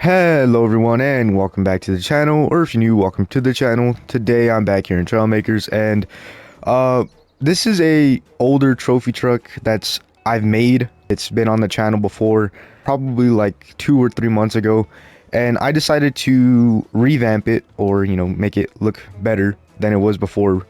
Hello everyone and welcome back to the channel, or if you're new, welcome to the channel. Today I'm back here in Trailmakers, and this is a older trophy truck that's I've made. It's been on the channel before, probably like 2 or 3 months ago, and I decided to revamp it, or make it look better than it was before.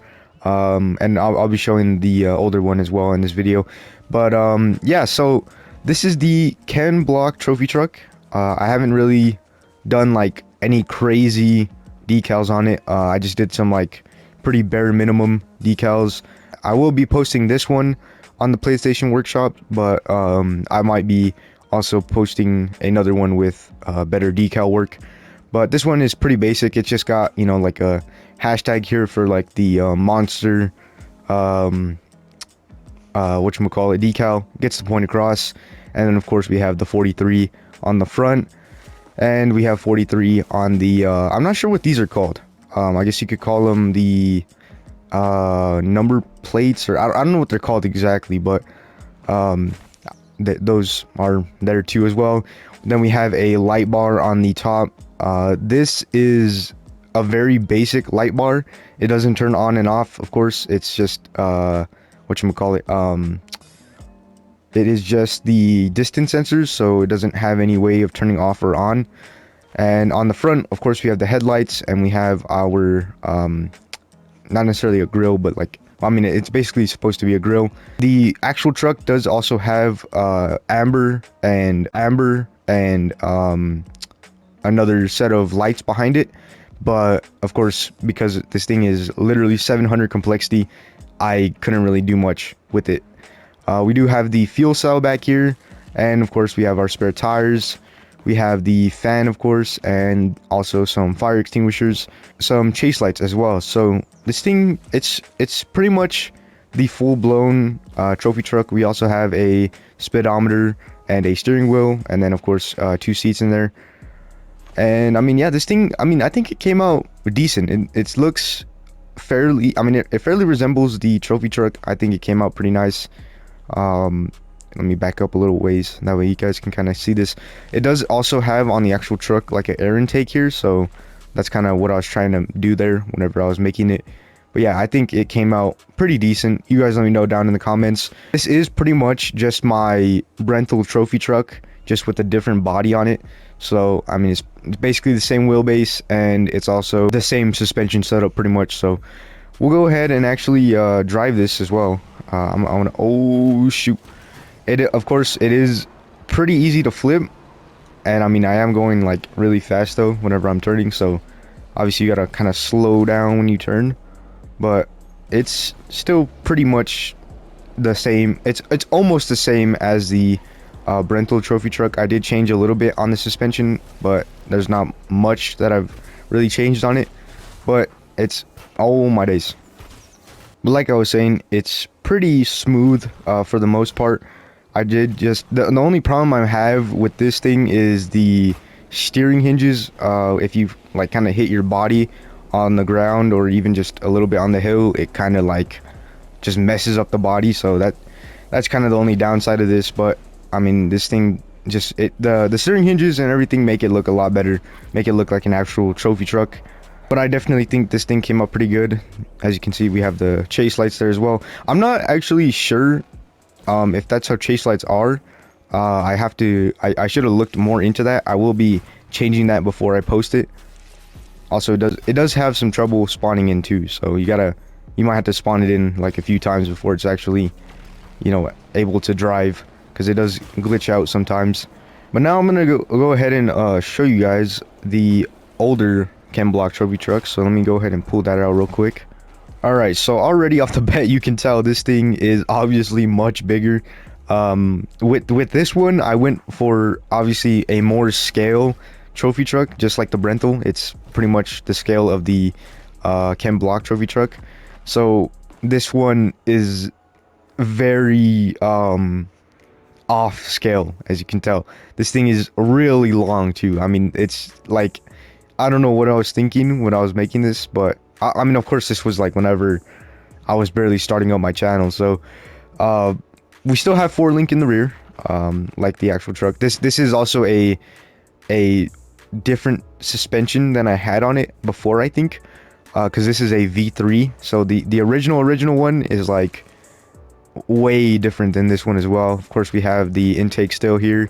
And I'll be showing the older one as well in this video. But yeah, so this is the Ken Block trophy truck. I haven't really done like any crazy decals on it. I just did some like pretty bare minimum decals. I will be posting this one on the PlayStation Workshop, but I might be also posting another one with better decal work. But this one is pretty basic. It's just got, like a hashtag here for like the monster whatchamacallit decal, gets the point across. And then of course we have the 43 on the front, and we have 43 on the I'm not sure what these are called. I guess you could call them the number plates, or I don't know what they're called exactly, but those are there too as well. Then we have a light bar on the top. This is a very basic light bar. It doesn't turn on and off, of course. It's just whatchamacallit, it is just the distance sensors, so it doesn't have any way of turning off or on. And on the front, of course, we have the headlights, and we have our not necessarily a grill, but like, I mean, it's basically supposed to be a grill. The actual truck does also have amber and another set of lights behind it, but of course, because this thing is literally 700 complexity, I couldn't really do much with it. We do have the fuel cell back here, and of course we have our spare tires. We have the fan, of course, and also some fire extinguishers, some chase lights as well. So this thing, it's pretty much the full-blown trophy truck. We also have a speedometer and a steering wheel, and then of course 2 seats in there. And I mean, yeah, this thing, I mean, I think it came out decent. It looks fairly, I mean, it fairly resembles the trophy truck. I think it came out pretty nice. Let me back up a little ways, that way you guys can kind of see this. It does also have on the actual truck like an air intake here, so that's kind of what I was trying to do there whenever I was making it. But yeah, I think it came out pretty decent. You guys let me know down in the comments. This is pretty much just my Brental trophy truck, just with a different body on it. So I mean, it's basically the same wheelbase, and it's also the same suspension setup pretty much. So we'll go ahead and actually drive this as well. I want to, oh shoot, of course it is pretty easy to flip, and I mean, I am going like really fast though whenever I'm turning, so obviously you gotta kind of slow down when you turn, but it's still pretty much the same. It's almost the same as the Brental trophy truck. I did change a little bit on the suspension, but there's not much that I've really changed on it, but it's, oh my days. But like I was saying, it's pretty smooth for the most part. I did just, the only problem I have with this thing is the steering hinges. If you like kind of hit your body on the ground, or even just a little bit on the hill, it kind of like just messes up the body. So that's kind of the only downside of this. But I mean, this thing just, the steering hinges and everything make it look a lot better, make it look like an actual trophy truck. But I definitely think this thing came up pretty good. As you can see, we have the chase lights there as well. I'm not actually sure if that's how chase lights are. I should have looked more into that. I will be changing that before I post it. Also, it does have some trouble spawning in too, so you might have to spawn it in like a few times before it's actually, able to drive, because it does glitch out sometimes. But now I'm gonna go ahead and show you guys the older Ken Block trophy truck. So let me go ahead and pull that out real quick. Alright, so already off the bat you can tell this thing is obviously much bigger. With this one, I went for obviously a more scale trophy truck, just like the Brental. It's pretty much the scale of the Ken Block trophy truck. So this one is very off scale, as you can tell. This thing is really long too. I mean, it's like, I don't know what I was thinking when I was making this, but I mean, of course, this was like whenever I was barely starting up my channel. So we still have 4 link in the rear, like the actual truck. This is also a different suspension than I had on it before, I think, because this is a V3. So the original one is like way different than this one as well. Of course, we have the intake still here,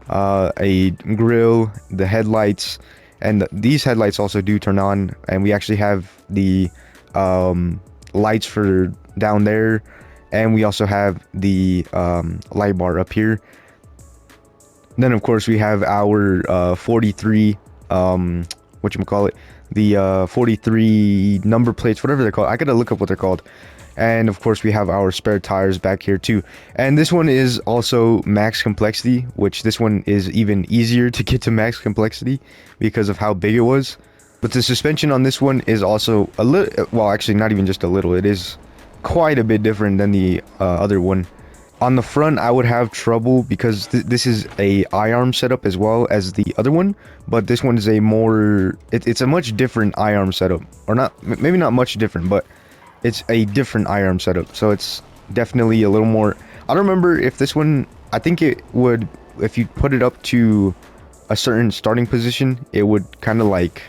a grill, the headlights, and these headlights also do turn on, and we actually have the lights for down there, and we also have the light bar up here. Then of course we have our 43 whatchamacallit, the 43 number plates, whatever they're called. I gotta look up what they're called. And of course we have our spare tires back here too. And this one is also max complexity, which this one is even easier to get to max complexity because of how big it was. But the suspension on this one is also a little, well, actually not even just a little, it is quite a bit different than the other one. On the front, I would have trouble because this is a I-arm setup as well as the other one, but this one is a more, it's a much different I-arm setup, or not, maybe not much different, but it's a different I-arm setup, so it's definitely a little more. I don't remember if this one, I think it would, if you put it up to a certain starting position, it would kind of like,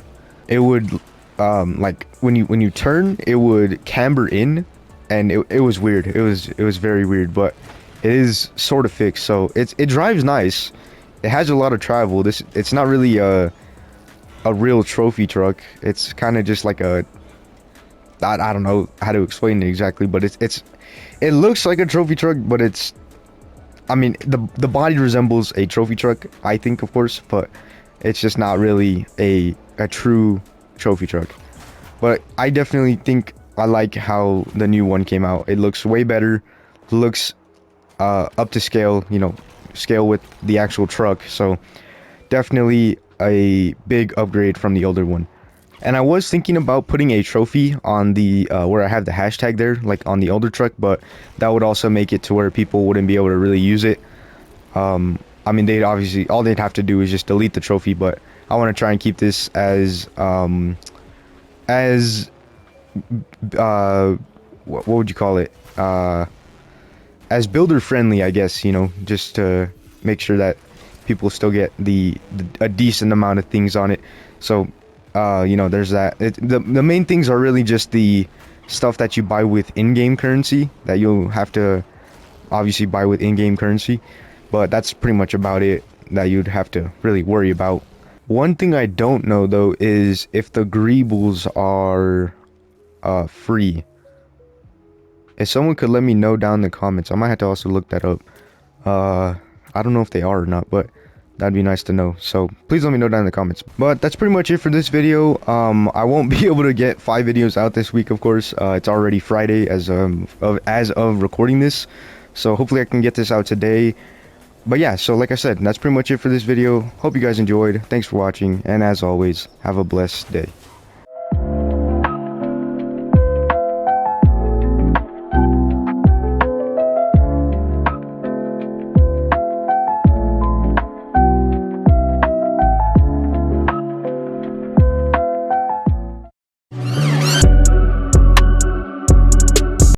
it would like when you turn, it would camber in, and it was weird. It was very weird, but it is sort of fixed, so it drives nice. It has a lot of travel. It's not really a real trophy truck. It's kind of just like a, I don't know how to explain it exactly, but it looks like a trophy truck, but it's, I mean, the body resembles a trophy truck, I think, of course, but it's just not really a true trophy truck. But I definitely think I like how the new one came out. It looks way better, looks up to scale, you know, scale with the actual truck. So definitely a big upgrade from the older one. And I was thinking about putting a trophy on the where I have the hashtag there, like on the older truck, but that would also make it to where people wouldn't be able to really use it. I mean, they'd obviously, all they'd have to do is just delete the trophy, but I want to try and keep this as what would you call it, as builder friendly, I guess, you know, just to make sure that people still get a decent amount of things on it. So you know, there's that. The main things are really just the stuff that you buy with in-game currency, that you'll have to obviously buy with in-game currency, but that's pretty much about it that you'd have to really worry about. One thing I don't know though is if the greebles are free. If someone could let me know down in the comments, I might have to also look that up. I don't know if they are or not, but that'd be nice to know. So please let me know down in the comments. But that's pretty much it for this video. I won't be able to get 5 videos out this week, of course. It's already Friday as of recording this, so hopefully I can get this out today. But yeah, so like I said, that's pretty much it for this video. Hope you guys enjoyed. Thanks for watching, and as always, have a blessed day.